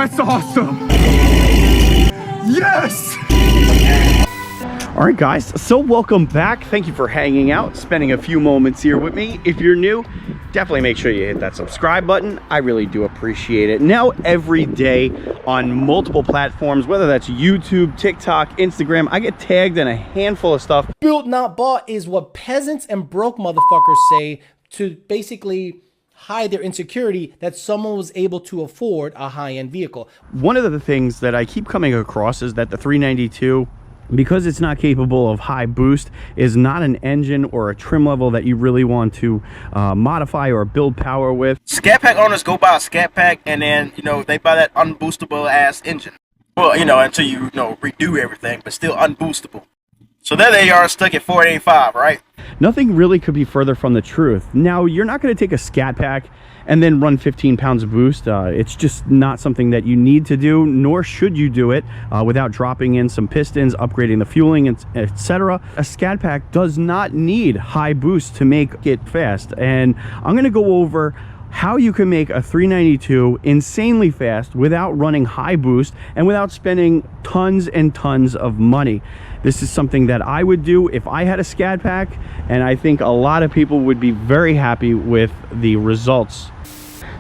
That's awesome. Yes. All right, guys, so welcome back. Thank you for hanging out, spending a few moments here with me. If you're new, definitely make sure you hit that subscribe button. I really do appreciate it. Now, every day on multiple platforms, whether that's YouTube, TikTok, Instagram, I get tagged in a handful of stuff. Built not bought is what peasants and broke motherfuckers say to basically hide their insecurity that someone was able to afford a high-end vehicle. One of the things that I keep coming across is that the 392, because it's not capable of high boost, is not an engine or a trim level that you really want to modify or build power with. Scat Pack owners go buy a Scat Pack and then, they buy that unboostable ass engine. Well, until you redo everything, but still unboostable. So there they are, stuck at 485, right? Nothing really could be further from the truth. Now, you're not going to take a Scat Pack and then run 15 pounds of boost. It's just not something that you need to do, nor should you do it without dropping in some pistons, upgrading the fueling, etc. A Scat Pack does not need high boost to make it fast. And I'm going to go over how you can make a 392 insanely fast without running high boost and without spending tons and tons of money. This is something that I would do if I had a Scat Pack, and I think a lot of people would be very happy with the results.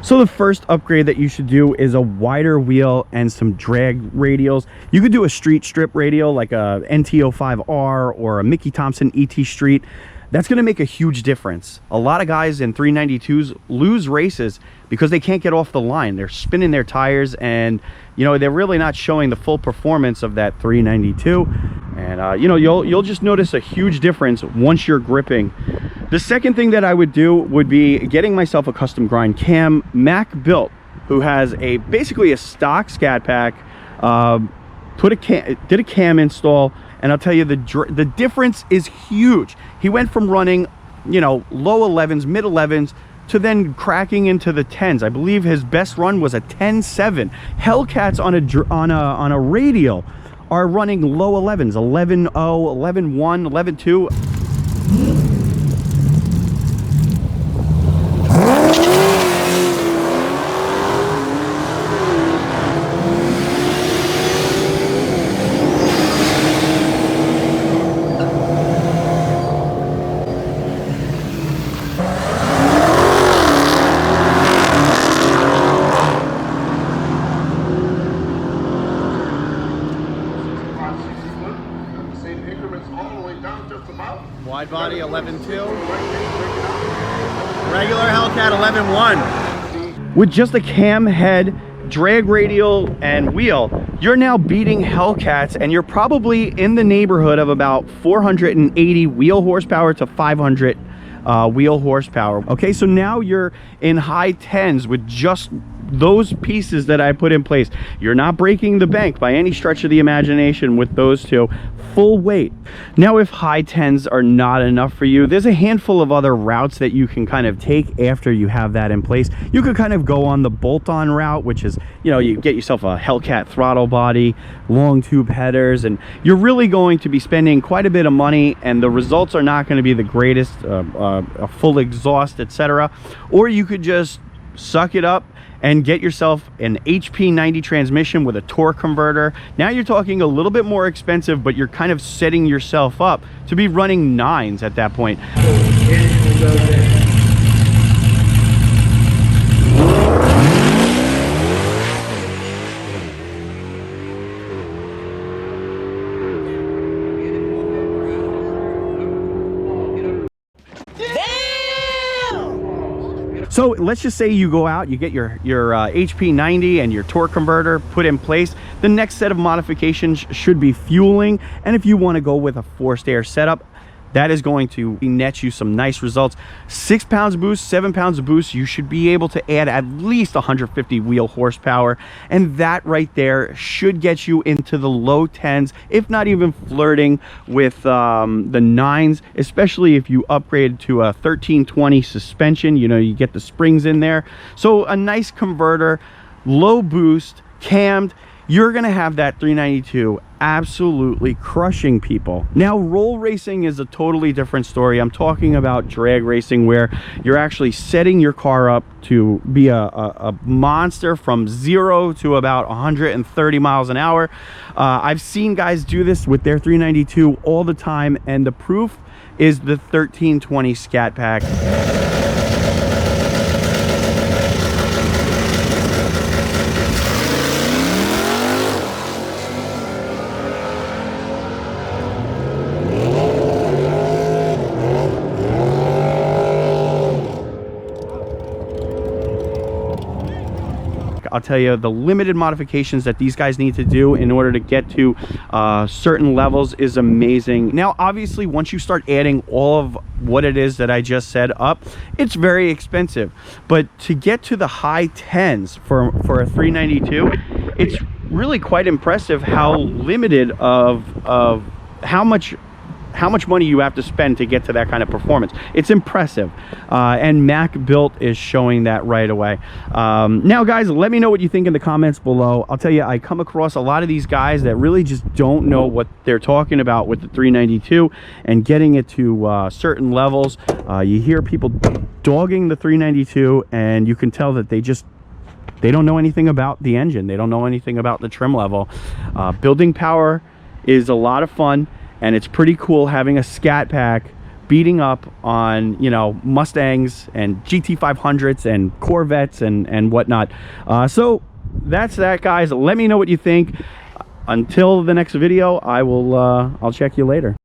So the first upgrade that you should do is a wider wheel and some drag radials. You could do a street strip radial like a NT05R or a Mickey Thompson ET Street. That's going to make a huge difference. A lot of guys in 392s lose races because they can't get off the line. They're spinning their tires, and they're really not showing the full performance of that 392. And you'll just notice a huge difference once you're gripping. The second thing that I would do would be getting myself a custom grind cam. Mac built, who has basically a stock Scat Pack, did a cam install. And I'll tell you, the difference is huge. He went from running, low 11s, mid 11s, to then cracking into the 10s. I believe his best run was a 10.7. Hellcats on a radial are running low 11s, 11.0, 11.1, 11.2. Wide body 11.2, regular Hellcat 11.1. With just a cam head, drag radial, and wheel, you're now beating Hellcats, and you're probably in the neighborhood of about 480 wheel horsepower to 500 wheel horsepower. Okay, so now you're in high 10s with just those pieces that I put in place. You're not breaking the bank by any stretch of the imagination with those two. Full weight. Now, if high 10s are not enough for you, there's a handful of other routes that you can kind of take after you have that in place. You could kind of go on the bolt-on route, which is, you get yourself a Hellcat throttle body, long tube headers, and you're really going to be spending quite a bit of money, and the results are not going to be the greatest, a full exhaust, etc. Or you could just suck it up and get yourself an HP 90 transmission with a torque converter. Now you're talking a little bit more expensive, but you're kind of setting yourself up to be running 9s at that point. So let's just say you go out, you get your HP 90 and your torque converter put in place. The next set of modifications should be fueling. And if you want to go with a forced air setup, that is going to net you some nice results. 6 pounds of boost, 7 pounds of boost, you should be able to add at least 150 wheel horsepower. And that right there should get you into the low 10s, if not even flirting with the 9s, especially if you upgrade to a 1320 suspension. You get the springs in there. So a nice converter, low boost, cammed, you're going to have that 392 absolutely crushing people. Now, roll racing is a totally different story. I'm talking about drag racing, where you're actually setting your car up to be a monster from 0 to about 130 miles an hour. I've seen guys do this with their 392 all the time, and the proof is the 1320 Scat Pack. I'll tell you, the limited modifications that these guys need to do in order to get to certain levels is amazing. Now, obviously, once you start adding all of what it is that I just said up, it's very expensive. But to get to the high 10s for a 392, it's really quite impressive how limited of how much money you have to spend to get to that kind of performance. It's impressive, and Mac Built is showing that right away. Now, guys, let me know what you think in the comments below. I'll tell you, I come across a lot of these guys that really just don't know what they're talking about with the 392 and getting it to certain levels. You hear people dogging the 392, and you can tell that they don't know anything about the engine. They don't know anything about the trim level. Building power is a lot of fun, and it's pretty cool having a Scat Pack beating up on, you know, Mustangs and GT500s and Corvettes and whatnot. So that's that, guys. Let me know what you think. Until the next video, I'll check you later.